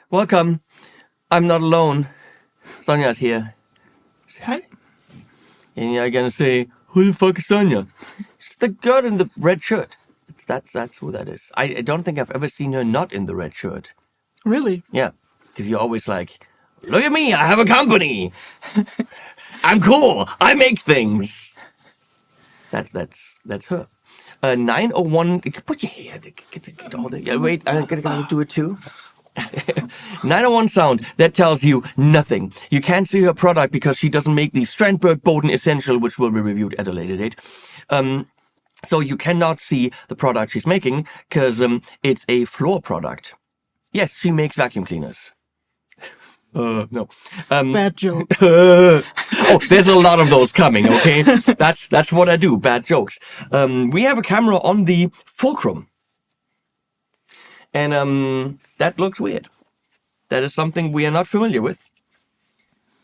Welcome. I'm not alone. Sonja's here. Hi. And you're gonna say, who the fuck is Sonja? She's the girl in the red shirt. That's who that is. I don't think I've ever seen her not in the red shirt. Really? Yeah. Because you're always like, look at me, I have a company. I'm cool. I make things. That's her. 901. Put your hair. Get all the. Wait, I'm gonna do it too. 901 sound, that tells you nothing. You can't see her product because she doesn't make the Strandberg Bowden Essential, which will be reviewed at a later date. So you cannot see the product she's making because it's a floor product. Yes, she makes vacuum cleaners. No. Bad joke. Oh, there's a lot of those coming, okay? That's what I do, bad jokes. We have a camera on the Fulcrum. And that looks weird. That is something we are not familiar with.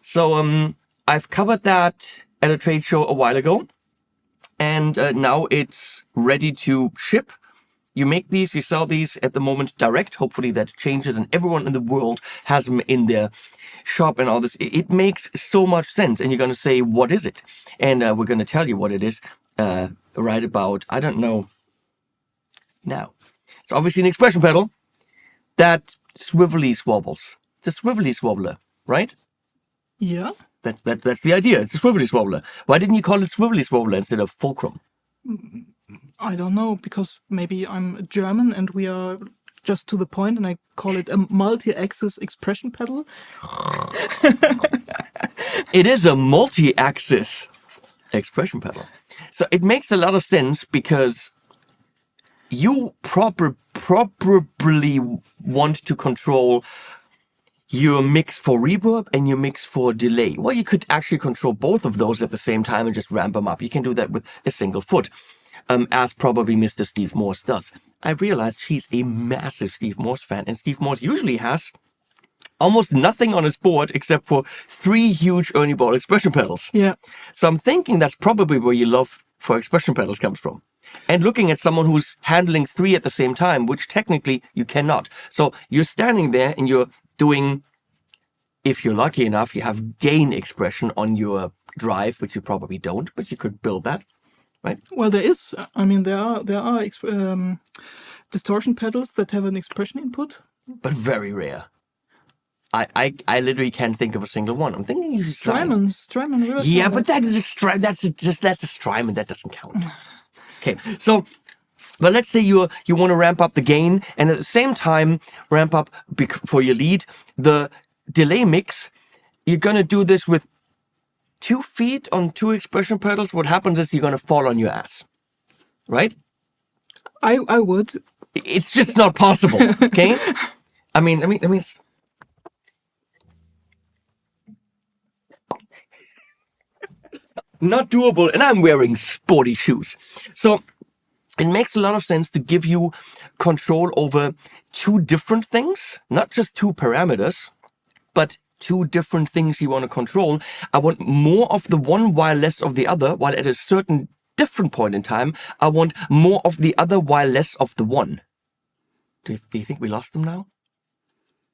So I've covered that at a trade show a while ago. And now it's ready to ship. You make these, you sell these at the moment direct. Hopefully that changes and everyone in the world has them in their shop and all this. It makes so much sense. And you're going to say, what is it? And we're going to tell you what it is right about, I don't know, now. It's obviously an expression pedal that swivelly swivels. It's a swivelly swiveler, right? Yeah. That's the idea. It's a swivelly swiveler. Why didn't you call it swivelly swiveler instead of Fulcrum? I don't know, because maybe I'm German and we are just to the point and I call it a multi-axis expression pedal. It is a multi-axis expression pedal. So it makes a lot of sense because you probably want to control your mix for reverb and your mix for delay. Well, you could actually control both of those at the same time and just ramp them up. You can do that with a single foot, as probably Mr. Steve Morse does. I realized she's a massive Steve Morse fan, and Steve Morse usually has almost nothing on his board except for 3 huge Ernie Ball expression pedals. Yeah. So I'm thinking that's probably where your love for expression pedals comes from. And looking at someone who's handling 3 at the same time, which technically you cannot. So you're standing there and you're doing, if you're lucky enough, you have gain expression on your drive, which you probably don't, but you could build that, right? Well, there is. I mean, there are distortion pedals that have an expression input. But very rare. I literally can't think of a single one. I'm thinking you Strymon reverse. Yeah, but that's a Strymon. That doesn't count. Okay, so, but let's say you want to ramp up the gain and at the same time ramp up for your lead the delay mix. You're gonna do this with 2 feet on 2 expression pedals. What happens is you're gonna fall on your ass, right? I would. It's just not possible. Okay, I mean. Not doable, and I'm wearing sporty shoes. So it makes a lot of sense to give you control over 2 different things, not just 2 parameters, but 2 different things you want to control. I want more of the one while less of the other, while at a certain different point in time, I want more of the other while less of the one. Do you think we lost them now?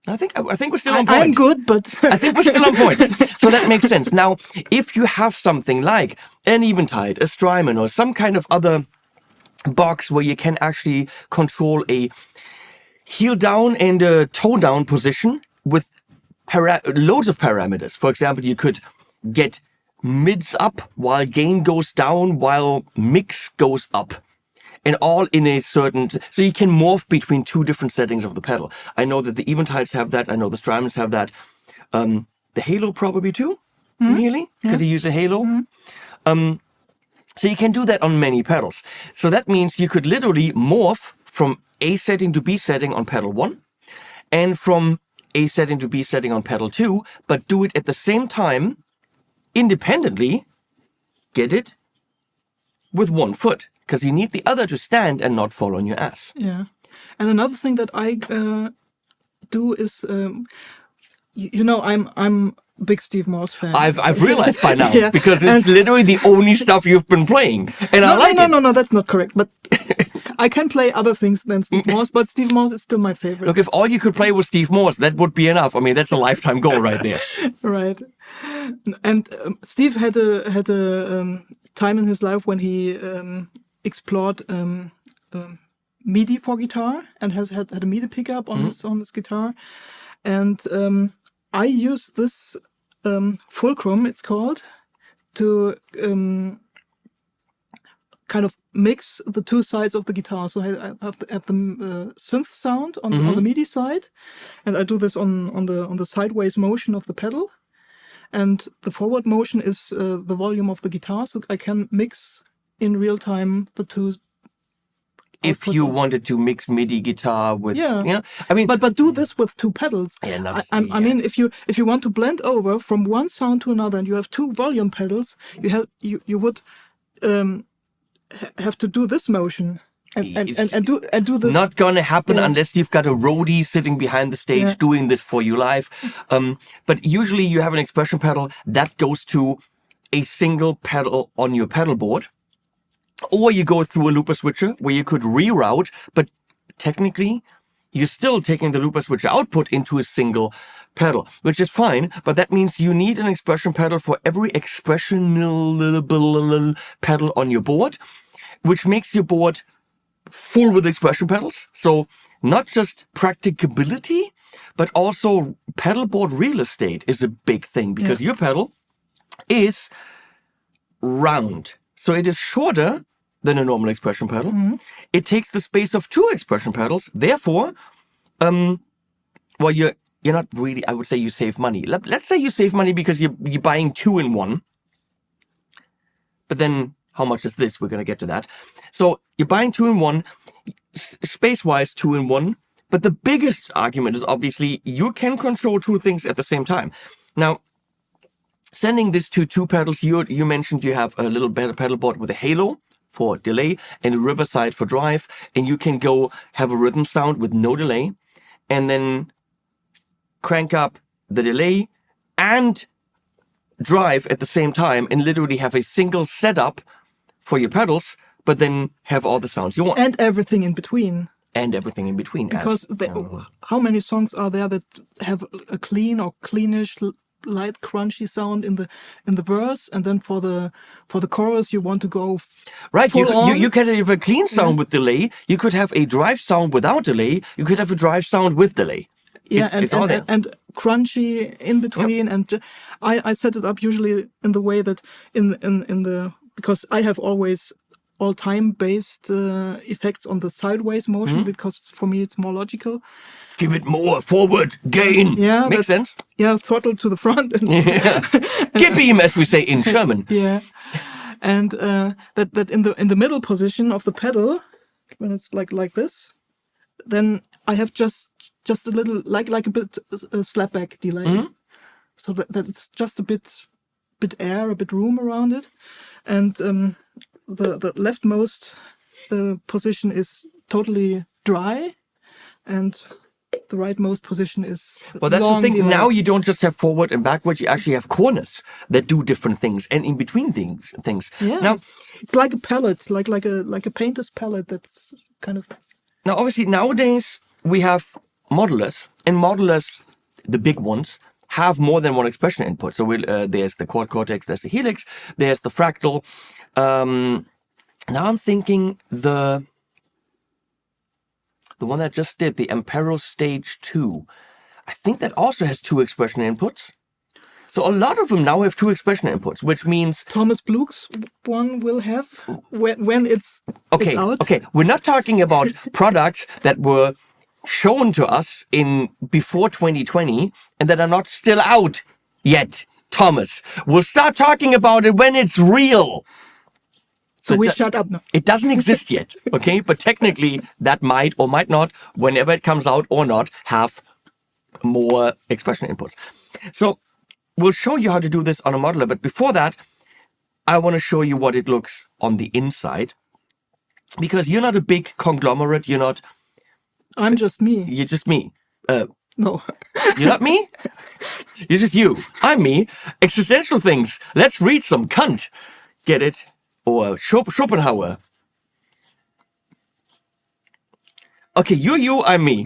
I think we're still on point. I'm good, but I think we're still on point. So that makes sense. Now, if you have something like an Eventide, a Strymon, or some kind of other box where you can actually control a heel down and a toe down position with loads of parameters. For example, you could get mids up while gain goes down, while mix goes up. And all in a certain, so you can morph between 2 different settings of the pedal. I know that the Eventides have that. I know the Strymons have that. The Halo probably too, from Healy, because you use a Halo. So you can do that on many pedals. So that means you could literally morph from A setting to B setting on pedal 1, and from A setting to B setting on pedal 2, but do it at the same time, independently, get it, with 1 foot. Because you need the other to stand and not fall on your ass. Yeah. And another thing that I do is, I'm a big Steve Morse fan. I've realized by now, Yeah, because it's literally the only stuff you've been playing. And I like it. No, that's not correct. But I can play other things than Steve Morse, but Steve Morse is still my favorite. Look, if all you could play was Steve Morse, that would be enough. I mean, that's a lifetime goal right there. Right. And Steve had a time in his life when he explored MIDI for guitar and had a MIDI pickup on his guitar. And I use this Fulcrum, it's called, to kind of mix the two sides of the guitar. So I have the synth sound on the MIDI side, and I do this on the sideways motion of the pedal, and the forward motion is the volume of the guitar. So I can mix in real time the two. If you wanted to mix MIDI guitar with, I mean, but do this with two pedals. Yeah, I mean, if you want to blend over from one sound to another, and you have two volume pedals, you would have to do this motion and do this. Not gonna happen unless you've got a roadie sitting behind the stage doing this for you live. But usually you have an expression pedal that goes to a single pedal on your pedal board. Or you go through a looper switcher where you could reroute, but technically you're still taking the looper switcher output into a single pedal, which is fine, but that means you need an expression pedal for every expressional pedal on your board, which makes your board full with expression pedals. So not just practicability, but also pedal board real estate is a big thing because your pedal is round. So it is shorter than a normal expression pedal. It takes the space of two expression pedals. Therefore, well, you're not really, I would say you save money. Let's say you save money because you're buying two in one. But then how much is this? We're going to get to that. So you're buying two in one, space-wise two in one. But the biggest argument is obviously you can control two things at the same time. Now, sending this to two pedals, you mentioned you have a little better pedal board with a halo for delay and a riverside for drive, and you can go have a rhythm sound with no delay and then crank up the delay and drive at the same time and literally have a single setup for your pedals, but then have all the sounds you want. And everything in between. And everything in between. Because how many songs are there that have a clean or cleanish light crunchy sound in the verse, and then for the chorus you want to go right. You can have a clean sound with delay. You could have a drive sound without delay. You could have a drive sound with delay. And crunchy in between. And I set it up usually in the way that in the because I have always all time based effects on the sideways motion because for me it's more logical. Give it more forward gain. Yeah, makes sense. Yeah, throttle to the front. Gib ihm, as we say in German. Yeah, and that in the middle position of the pedal, when it's like this, then I have just a little like a bit slapback delay, so that it's just a bit air, a bit room around it, and the leftmost position is totally dry, and the rightmost position is well, that's the thing. delay. Now you don't just have forward and backward. You actually have corners that do different things, and in between things. Yeah. Now it's like a palette, like a painter's palette. That's kind of. Now, obviously, nowadays we have modelers, and modelers, the big ones, have more than one expression input. So there's the quad cortex, there's the helix, there's the fractal. Now I'm thinking the one that just did, the Ampero Stage 2. I think that also has two expression inputs. So a lot of them now have two expression inputs, which means... Thomas Bluch's one will have when it's out. Okay, we're not talking about products that were shown to us before 2020 and that are not still out yet, Thomas. We'll start talking about it when it's real. So we shut up now. It doesn't exist yet, okay? But technically, that might or might not, whenever it comes out or not, have more expression inputs. So we'll show you how to do this on a modeler. But before that, I want to show you what it looks on the inside. Because you're not a big conglomerate. You're not... I'm just me. You're just me. No. You're not me? You're just you. I'm me. Existential things. Let's read some Kant. Get it? Or Schopenhauer. Okay, you're you, I'm me.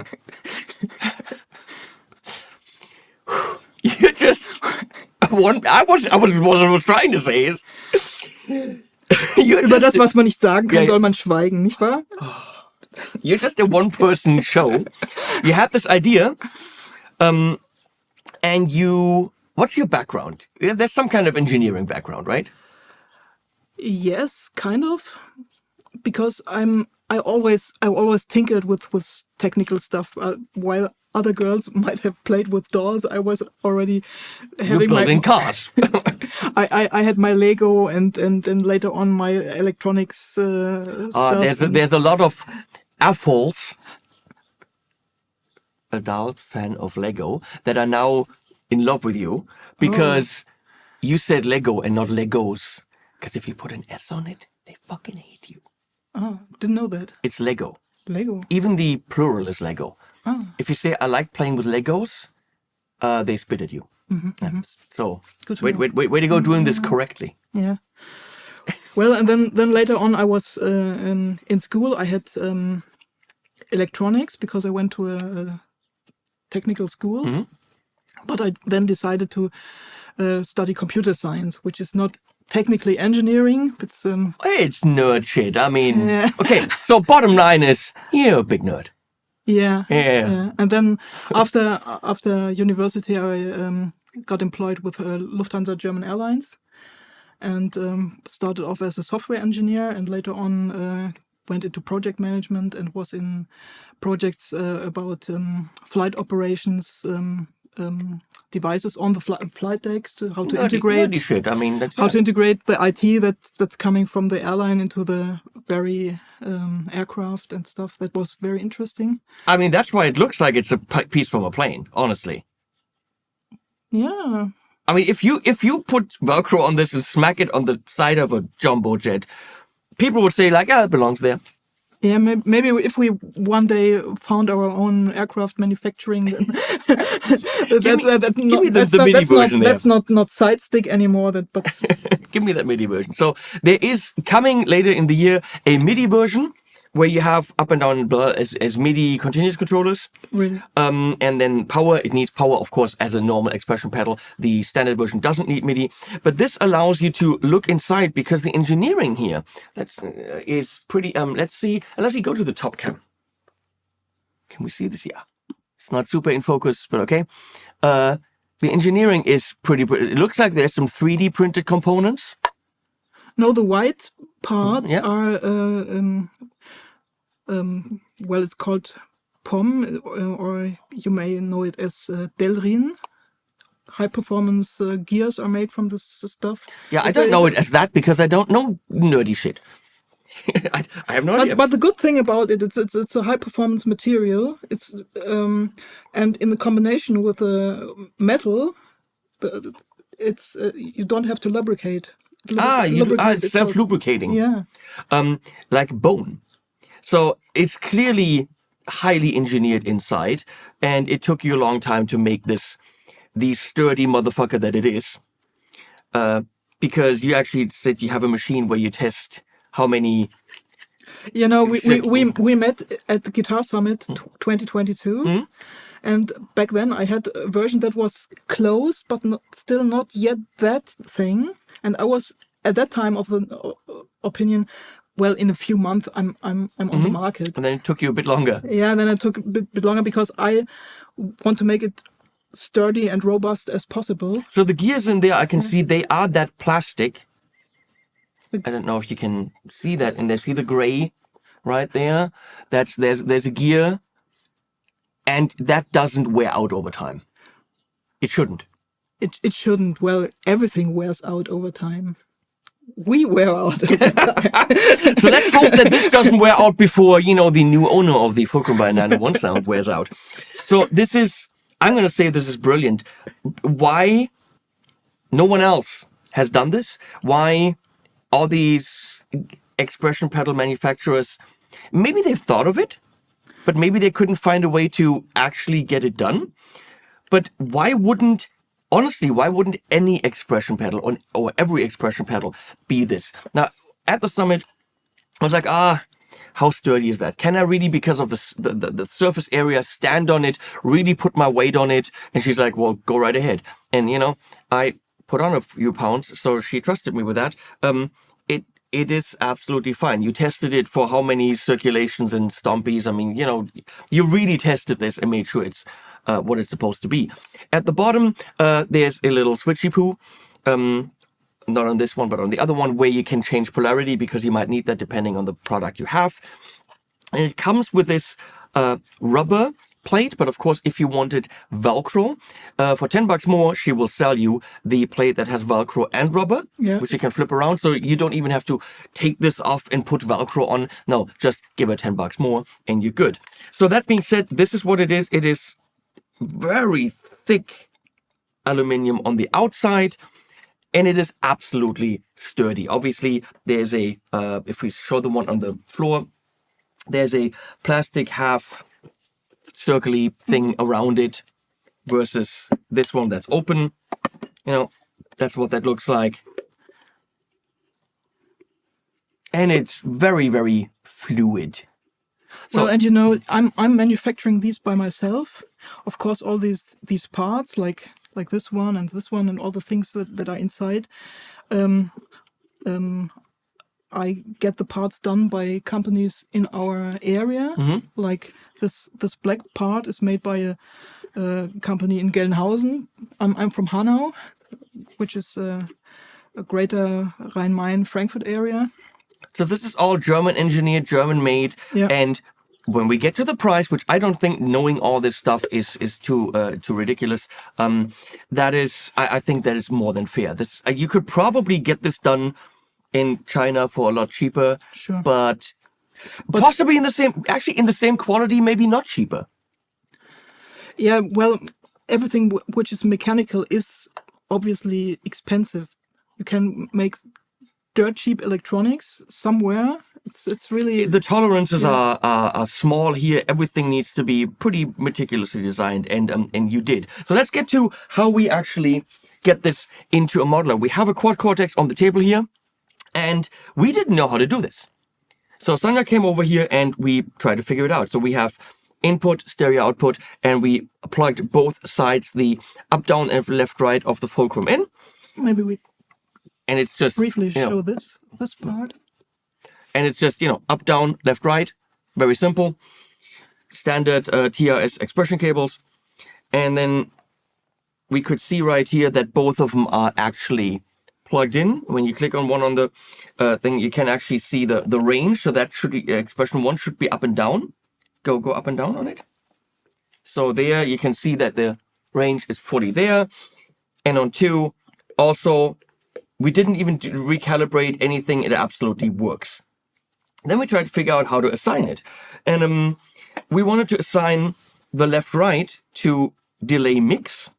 You just what I was trying to say is Über das, was man nicht sagen kann, Yeah. soll man schweigen, nicht wahr? you're just a one-person show. You have this idea, and what's your background? There's some kind of engineering background, right? Yes, kind of. Because I always tinkered with technical stuff. While other girls might have played with dolls, I was already You're having building cars. I had my Lego and later on my electronics stuff. There's a lot of assholes, adult fan of Lego, that are now in love with you because you said Lego and not Legos. Because if you put an S on it, they fucking hate you. Oh, didn't know that. It's Lego. Lego. Even the plural is Lego. If you say I like playing with Legos, they spit at you. Yeah. So Good to way to go doing this correctly. Yeah. Well, and then later on, I was in school. I had electronics because I went to a technical school. But I then decided to study computer science, which is not technically engineering. It's It's nerd shit. I mean, Yeah. okay. So bottom line is, you're a big nerd. yeah. Yeah. And then after university, I got employed with Lufthansa German Airlines, and started off as a software engineer, and later on went into project management and was in projects about flight operations, devices on the flight deck, how to integrate nerdy shit. I mean, how to integrate the IT that's coming from the airline into the very aircraft and stuff. That was very interesting. I mean, that's why it looks like it's a piece from a plane. Honestly. Yeah. I mean, if you put Velcro on this and smack it on the side of a jumbo jet, people would say like, "Yeah, it belongs there." Yeah, maybe if we one day found our own aircraft manufacturing, then that's not side stick anymore. But Give me that MIDI version. So there is coming later in the year a MIDI version where you have up and down as MIDI continuous controllers. Really? And then power, it needs power, of course, as a normal expression pedal. The standard version doesn't need MIDI, but this allows you to look inside because the engineering here is pretty, let's see, go to the top cam. Can we see this? Yeah. It's not super in focus, but okay. The engineering is pretty, it looks like there's some 3D printed components. No, the white parts Yeah. are, well, it's called POM, or you may know it as Delrin. High performance gears are made from this stuff. Yeah, I don't know it as that because I don't know nerdy shit. I have no idea. But the good thing about it, it's a high performance material. It's and in the combination with the metal, it's you don't have to lubricate. It's self-lubricating. Yeah. Like bone. So it's clearly highly engineered inside, and it took you a long time to make the sturdy motherfucker that it is. Because you actually said you have a machine where you test how many. You know, we met at the Guitar Summit 2022, and back then I had a version that was close, but still not yet that thing. And I was at that time of the opinion, well, in a few months I'm on the market. And then it took you a bit longer. Yeah, then it took a bit longer because I want to make it sturdy and robust as possible. So the gears in there, I can see they are that plastic. I don't know if you can see that in there. See the gray right there? There's a gear, and that doesn't wear out over time. It shouldn't. It shouldn't. Well, everything wears out over time. We wear out over time. So let's hope that this doesn't wear out before, the new owner of the Fulcrum by 901 sound wears out. So I'm going to say this is brilliant. Why no one else has done this? Why all these expression pedal manufacturers, maybe they've thought of it, but maybe they couldn't find a way to actually get it done. But why wouldn't any expression pedal or every expression pedal be this? Now, at the summit, I was like, how sturdy is that? Can I really, because of the surface area, stand on it, really put my weight on it? And she's like, well, go right ahead. And, I put on a few pounds, so she trusted me with that. It is absolutely fine. You tested it for how many circulations and stompies. I mean, you really tested this and made sure it's what it's supposed to be. At the bottom, there's a little switchy poo. Not on this one, but on the other one, where you can change polarity, because you might need that depending on the product you have. And it comes with this rubber plate, but of course, if you wanted Velcro, for $10 more, she will sell you the plate that has Velcro and rubber, which you can flip around. So you don't even have to take this off and put Velcro on. No, just give her $10 more and you're good. So that being said, this is what it is. It is very thick aluminum on the outside, and it is absolutely sturdy. Obviously, there's a, if we show the one on the floor, there's a plastic half circle-y thing around it versus this one that's open. That's what that looks like. And it's very, very fluid. So, and I'm manufacturing these by myself. Of course, all these parts, like this one and all the things that are inside, I get the parts done by companies in our area. Like this black part is made by a company in Gelnhausen. I'm from Hanau, which is a greater Rhein-Main, Frankfurt area. So this is all German engineered, German made, and when we get to the price, which I don't think knowing all this stuff is too ridiculous, that is, I think that is more than fair. This you could probably get this done in China for a lot cheaper, sure, but possibly in the same quality, maybe not cheaper. Yeah, well, everything which is mechanical is obviously expensive. You can make dirt cheap electronics somewhere. It's really, the tolerances are small here. Everything needs to be pretty meticulously designed, and you did. So let's get to how we actually get this into a modeler. We have a quad cortex on the table here, and we didn't know how to do this. So Sonja came over here and we tried to figure it out. So we have input, stereo output, and we plugged both sides, the up, down, and left, right of the Fulcrum in. Maybe we and it's just briefly show this part. And it's just, up, down, left, right. Very simple. Standard TRS expression cables. And then we could see right here that both of them are actually plugged in. When you click on one on the thing, you can actually see the range. So that should be, expression 1 should be up and down. Go up and down on it. So there you can see that the range is fully there. And on 2, also, we didn't even recalibrate anything. It absolutely works. Then we tried to figure out how to assign it. And we wanted to assign the left-right to delay mix.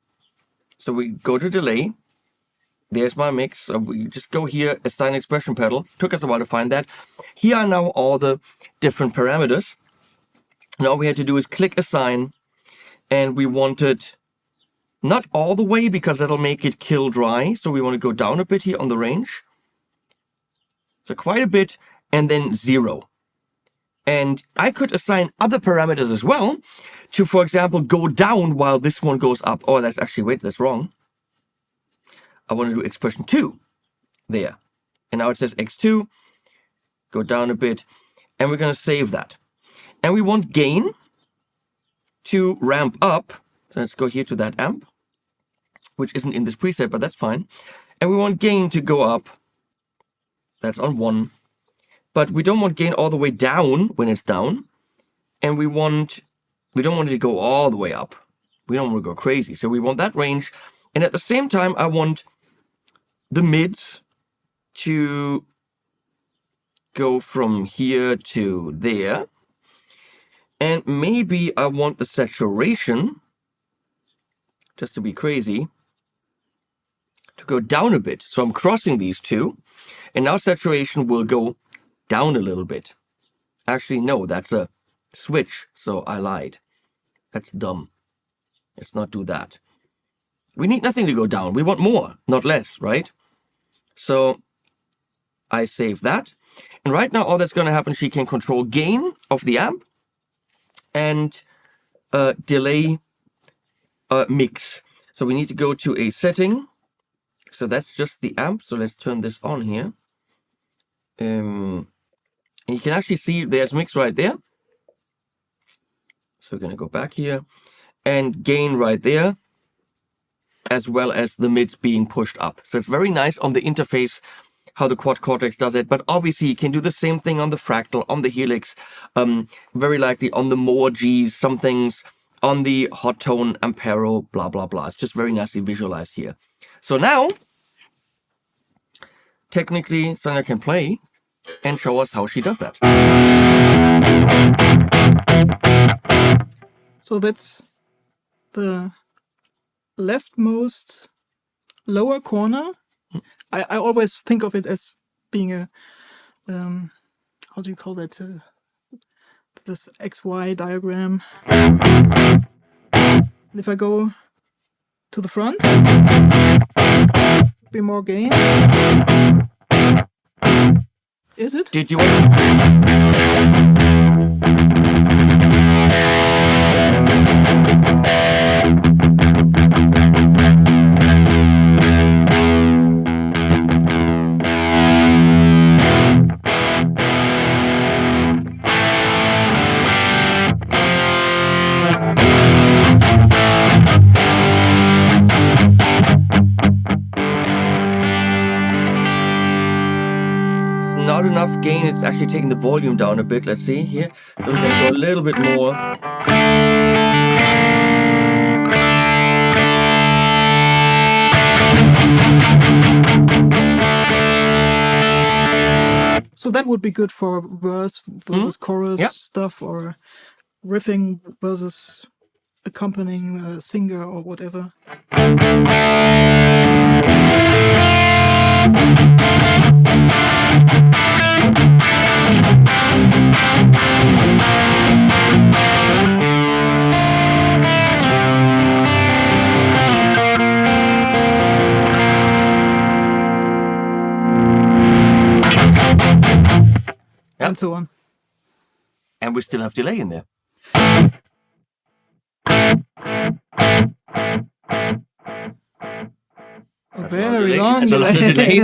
So we go to delay. There's my mix. So we just go here, assign expression pedal. Took us a while to find that. Here are now all the different parameters. And all we had to do is click assign. And we wanted not all the way, because that'll make it kill dry. So we want to go down a bit here on the range. So quite a bit. And then 0. And I could assign other parameters as well to, for example, go down while this one goes up. Oh, that's actually, wait, that's wrong. I want to do expression 2 there. And now it says x2, go down a bit, and we're going to save that. And we want gain to ramp up. So let's go here to that amp, which isn't in this preset, but that's fine. And we want gain to go up. That's on 1. But we don't want gain all the way down when it's down. And we don't want it to go all the way up. We don't want to go crazy. So we want that range. And at the same time, I want the mids to go from here to there. And maybe I want the saturation, just to be crazy, to go down a bit. So I'm crossing these two. And now saturation will go down a little bit. Actually, no, that's a switch, so I lied. That's dumb. Let's not do that. We need nothing to go down. We want more, not less, right? So I save that. And right now, all that's going to happen, she can control gain of the amp and delay mix. So we need to go to a setting. So that's just the amp. So let's turn this on here. And you can actually see there's mix right there. So we're going to go back here and gain right there, as well as the mids being pushed up. So it's very nice on the interface how the quad cortex does it, but obviously you can do the same thing on the fractal, on the helix, very likely on the more Gs, some things on the hot tone, ampero, blah, blah, blah. It's just very nicely visualized here. So now, technically, Sonja can play and show us how she does that. So that's the leftmost lower corner. I always think of it as being a, how do you call that? This XY diagram. And if I go to the front, be more gain. Is it? Did you? Not enough gain. It's actually taking the volume down a bit. Let's see here. So we're gonna go a little bit more. So that would be good for verse versus chorus stuff, or riffing versus accompanying a singer or whatever. And so on. And we still have delay in there. A very long That's a lot of delay.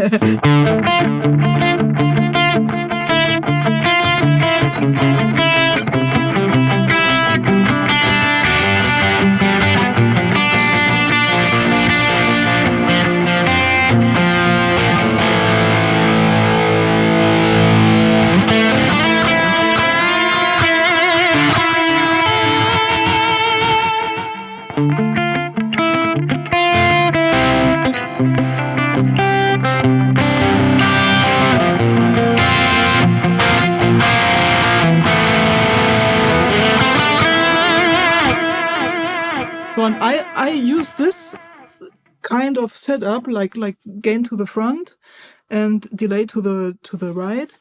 So I use this kind of setup, like gain to the front and delay to the right,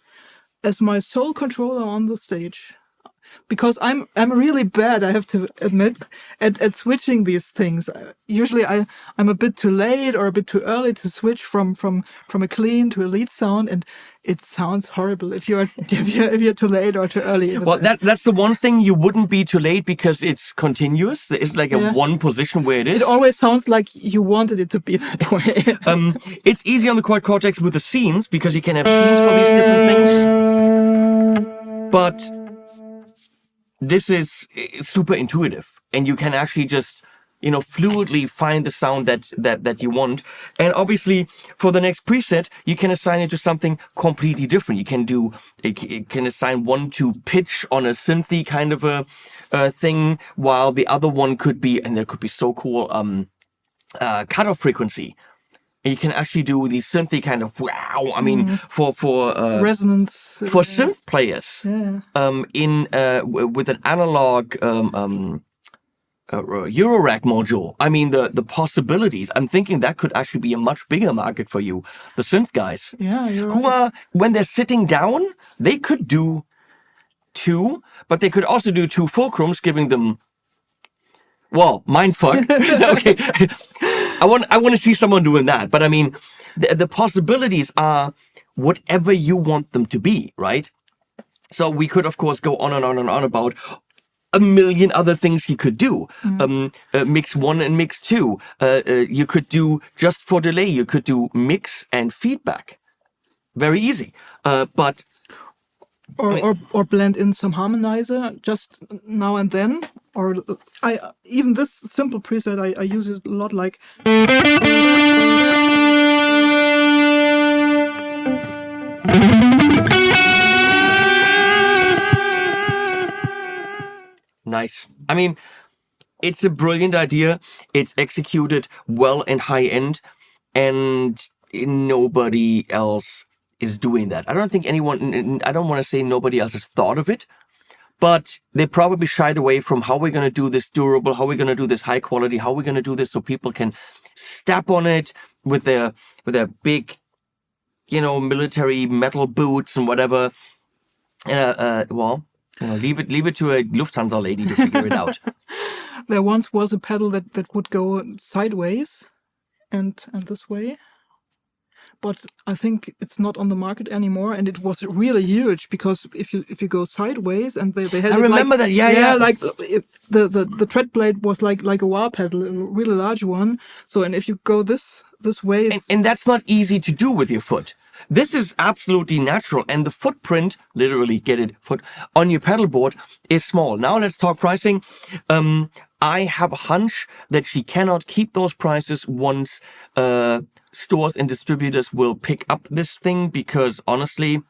as my sole controller on the stage, because I'm really bad, I have to admit, at switching these things. Usually I'm a bit too late or a bit too early to switch from a clean to a lead sound, and it sounds horrible if you're too late or too early. Well, that's the one thing. You wouldn't be too late because it's continuous. There is like a one position where it is. It always sounds like you wanted it to be that way. It's easy on the quad cortex with the scenes because you can have scenes for these different things. But this is super intuitive, and you can actually just, fluidly find the sound that you want. And obviously, for the next preset, you can assign it to something completely different. You can assign one to pitch on a synthy kind of a thing, while the other one could be, and there could be so cool, cutoff frequency. And you can actually do the synthy kind of wow. I mean, for resonance for synth players, with an analog Eurorack module. I mean, the possibilities. I'm thinking that could actually be a much bigger market for you, the synth guys. Yeah, you're who right. are, when they're sitting down, they could do 2, but they could also do 2 fulcrums, giving them, well, mindfuck. Okay. I want to see someone doing that. But I mean, the possibilities are whatever you want them to be, right? So we could, of course, go on and on and on about a million other things you could do. Mix 1 and mix 2. You could do just for delay. You could do mix and feedback. Very easy. But or blend in some harmonizer just now and then. Or even this simple preset, I use it a lot. Like nice. I mean, it's a brilliant idea. It's executed well and high end, and nobody else is doing that. I don't think anyone, I don't want to say nobody else has thought of it, but they probably shied away from how we're going to do this durable, how we're going to do this high quality, how we're going to do this so people can step on it with their big, military metal boots and whatever. Well, leave it to a Lufthansa lady to figure it out. There once was a pedal that would go sideways and this way. But I think it's not on the market anymore, and it was really huge because if you go sideways and they had I remember that, yeah. like the tread blade was like a wah pedal, a really large one. So and if you go this way, and that's not easy to do with your foot. This is absolutely natural, and the footprint, literally foot on your pedal board is small. Now let's talk pricing. I have a hunch that she cannot keep those prices once stores and distributors will pick up this thing, because honestly,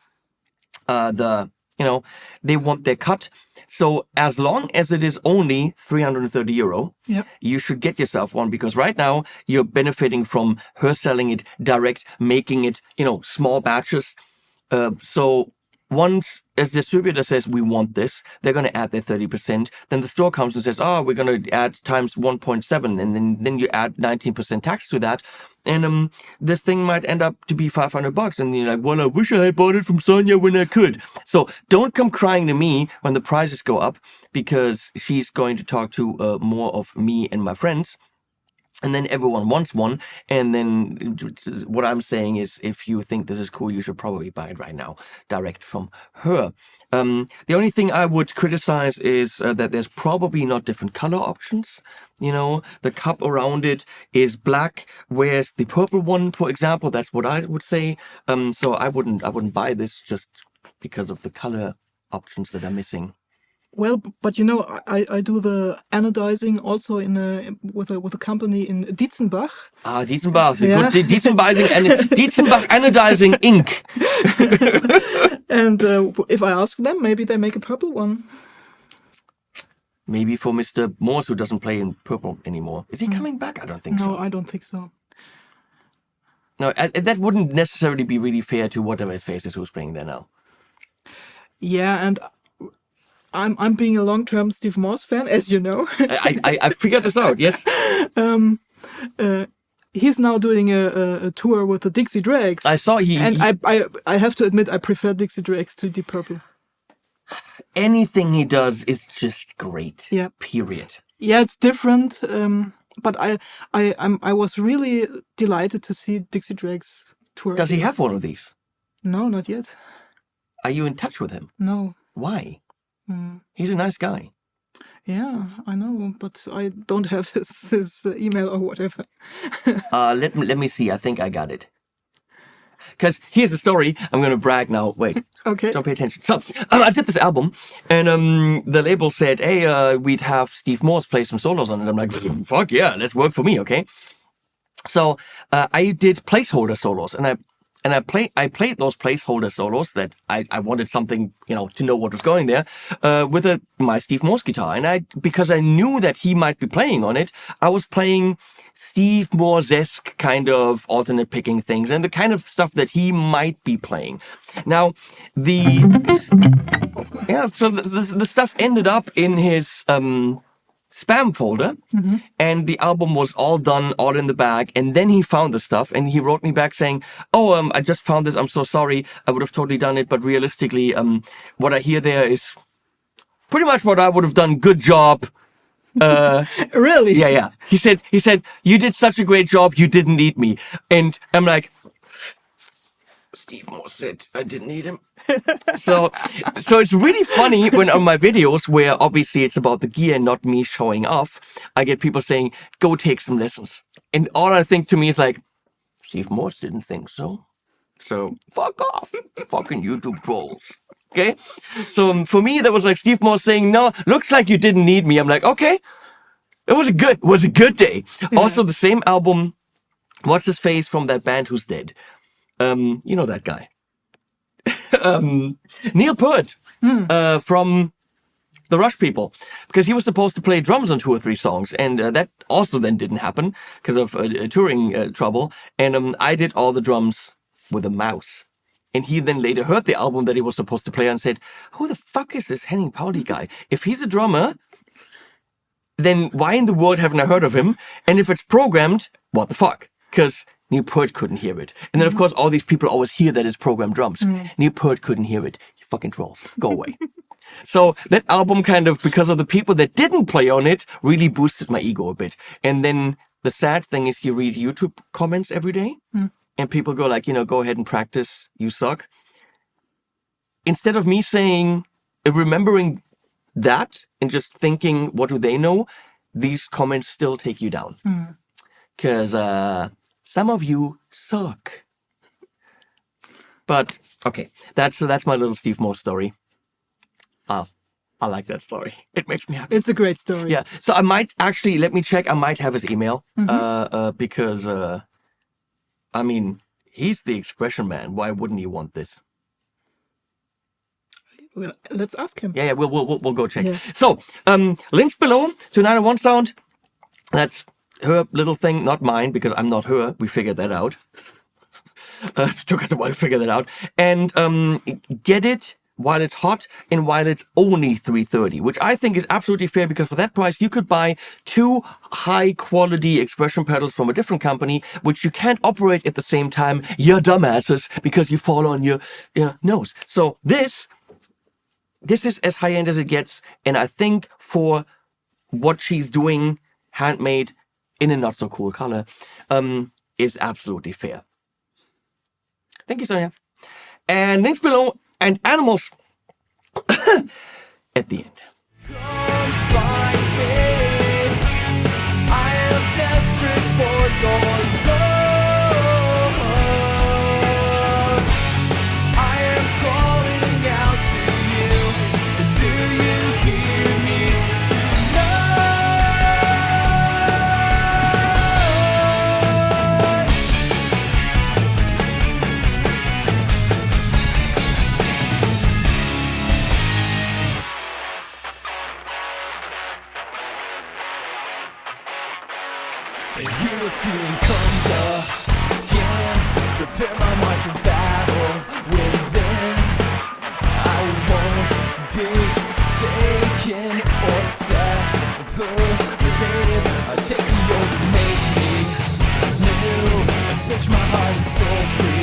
they want their cut. So as long as it is only 330 euro, yep, you should get yourself one, because right now you're benefiting from her selling it direct, making it, small batches. So once a distributor says, we want this, they're going to add their 30%. Then the store comes and says, we're going to add times 1.7. And then you add 19% tax to that. And this thing might end up to be $500. And you're like, well, I wish I had bought it from Sonja when I could. So don't come crying to me when the prices go up, because she's going to talk to more of me and my friends. And then everyone wants one. And then what I'm saying is, if you think this is cool, you should probably buy it right now, direct from her. The only thing I would criticize is that there's probably not different color options. The cup around it is black, whereas the purple one, for example, that's what I would say. So I wouldn't buy this just because of the color options that are missing. Well, but I do the anodizing also with a company in Dietzenbach. Dietzenbach, the good Dietzenbach Anodizing Inc. And if I ask them, maybe they make a purple one. Maybe for Mr. Morse, who doesn't play in purple anymore. Is he coming back? I don't think so. No, I don't think so. No, that wouldn't necessarily be really fair to whatever his face is who's playing there now. Yeah, and I'm being a long-term Steve Morse fan, as you know. I figured this out. Yes. He's now doing a tour with the Dixie Dregs. I saw I have to admit, I prefer Dixie Dregs to Deep Purple. Anything he does is just great. Yeah. Period. Yeah, it's different. But I was really delighted to see Dixie Dregs tour. Does he have one of these? No, not yet. Are you in touch with him? No. Why? He's a nice guy. Yeah, I know, but I don't have his email or whatever. Let me see. I think I got it. Because here's the story. I'm going to brag now. Wait. Okay. Don't pay attention. So I did this album, and the label said, hey, we'd have Steve Morse play some solos on it. I'm like, fuck yeah, let's work for me, okay? So I did placeholder solos, and I played those placeholder solos that I wanted something, to know what was going there, with my Steve Morse guitar. And because I knew that he might be playing on it, I was playing Steve Morse-esque kind of alternate picking things and the kind of stuff that he might be playing. Now, the stuff ended up in his, spam folder, and the album was all done, all in the bag. And then he found the stuff, and he wrote me back saying, I just found this, I'm so sorry, I would have totally done it, but realistically, what I hear there is pretty much what I would have done. Good job. Really? Yeah. He said, you did such a great job, you didn't need me. And I'm like, Steve Moore said I didn't need him. So it's really funny when on my videos where obviously it's about the gear and not me showing off, I get people saying, go take some lessons. And all I think to me is like, Steve Morse didn't think so. So fuck off, fucking YouTube trolls. Okay? So for me, that was like Steve Morse saying, no, looks like you didn't need me. I'm like, okay. It was a good day. Yeah. Also the same album, what's his face from that band who's dead? You know that guy. Neil Peart from the Rush people, because he was supposed to play drums on 2 or 3 songs, and that also then didn't happen because of touring trouble. And I did all the drums with a mouse. And he then later heard the album that he was supposed to play on and said, who the fuck is this Henning Pauli guy? If he's a drummer, then why in the world haven't I heard of him? And if it's programmed, what the fuck? Because Neil Peart couldn't hear it. And then, of course, all these people always hear that it's programmed drums. Neil Peart couldn't hear it. You fucking trolls. Go away. So that album kind of, because of the people that didn't play on it, really boosted my ego a bit. And then the sad thing is you read YouTube comments every day and people go like, go ahead and practice. You suck. Instead of me saying, remembering that and just thinking, what do they know? These comments still take you down. Because some of you suck. But, okay, that's my little Steve Moore story. I like that story. It makes me happy. It's a great story. Yeah. So I might actually, let me check, I might have his email. Because, I mean, he's the expression man. Why wouldn't he want this? Well, let's ask him. Yeah, we'll go check. Yeah. So, links below to 901 Sound. That's her little thing, not mine, because I'm not her. We figured that out. It took us a while to figure that out. And get it while it's hot and while it's only $330, which I think is absolutely fair, because for that price you could buy 2 high-quality expression pedals from a different company, which you can't operate at the same time, you dumbasses, because you fall on your nose. So this is as high-end as it gets, and I think for what she's doing, handmade, in a not-so-cool color, is absolutely fair. Thank you, Sonja. And links below, and animals at the end. Come find me. I am desperate for your love. I am calling out to you. Do you hear me tonight? And here the feeling comes again. Prepare my mind for battle within. I won't be taken or separated. I take you over, make me new. I search my heart and soul free.